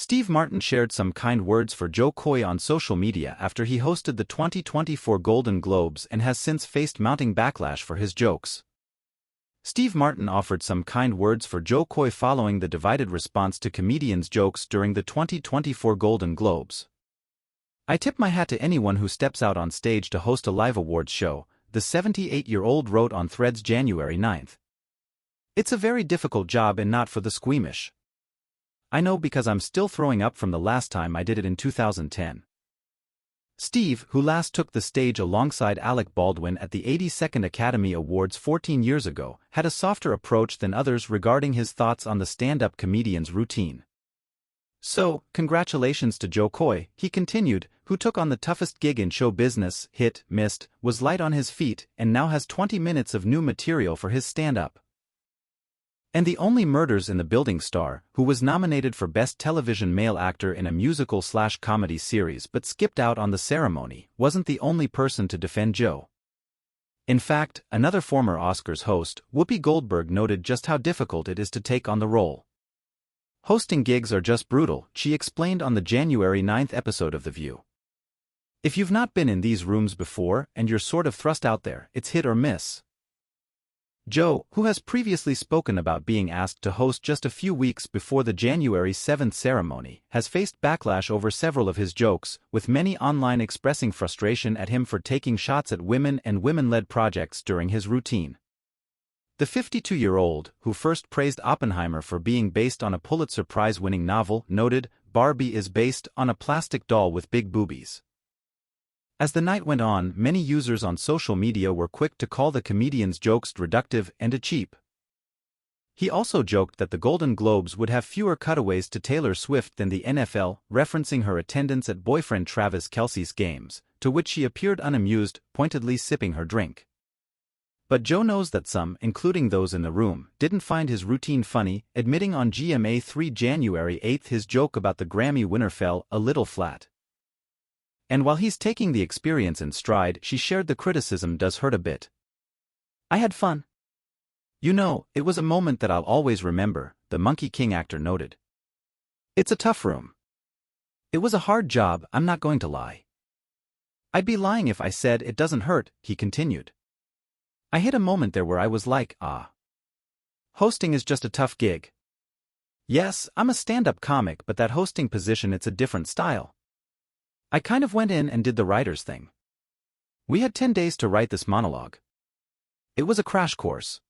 Steve Martin shared some kind words for Joe Coy on social media after he hosted the 2024 Golden Globes and has since faced mounting backlash for his jokes. Steve Martin offered some kind words for Joe Coy following the divided response to comedians' jokes during the 2024 Golden Globes. "I tip my hat to anyone who steps out on stage to host a live awards show," the 78-year-old wrote on Threads January 9. "It's a very difficult job and not for the squeamish. I know because I'm still throwing up from the last time I did it in 2010. Steve, who last took the stage alongside Alec Baldwin at the 82nd Academy Awards 14 years ago, had a softer approach than others regarding his thoughts on the stand-up comedian's routine. "So, congratulations to Joe Coy," he continued, "who took on the toughest gig in show business, hit, missed, was light on his feet, and now has 20 minutes of new material for his stand-up. And the only Murders in the Building star, who was nominated for Best Television Male Actor in a Musical/Comedy Series but skipped out on the ceremony, wasn't the only person to defend Joe. In fact, another former Oscars host, Whoopi Goldberg, noted just how difficult it is to take on the role. Hosting gigs are just brutal," she explained on the January 9 episode of The View. "If you've not been in these rooms before and you're sort of thrust out there, it's hit or miss." Joe, who has previously spoken about being asked to host just a few weeks before the January 7 ceremony, has faced backlash over several of his jokes, with many online expressing frustration at him for taking shots at women and women-led projects during his routine. The 52-year-old, who first praised Oppenheimer for being based on a Pulitzer Prize-winning novel, noted, "Barbie is based on a plastic doll with big boobies." As the night went on, many users on social media were quick to call the comedian's jokes reductive and cheap. He also joked that the Golden Globes would have fewer cutaways to Taylor Swift than the NFL, referencing her attendance at boyfriend Travis Kelce's games, to which she appeared unamused, pointedly sipping her drink. But Joe knows that some, including those in the room, didn't find his routine funny, admitting on GMA3 January 8 his joke about the Grammy winner fell a little flat. And while he's taking the experience in stride, she shared the criticism does hurt a bit. "I had fun. You know, it was a moment that I'll always remember," the Monkey King actor noted. "It's a tough room. It was a hard job, I'm not going to lie. I'd be lying if I said it doesn't hurt," he continued. "I hit a moment there where I was like, hosting is just a tough gig. Yes, I'm a stand-up comic, but that hosting position, it's a different style. I kind of went in and did the writer's thing. We had 10 days to write this monologue. It was a crash course.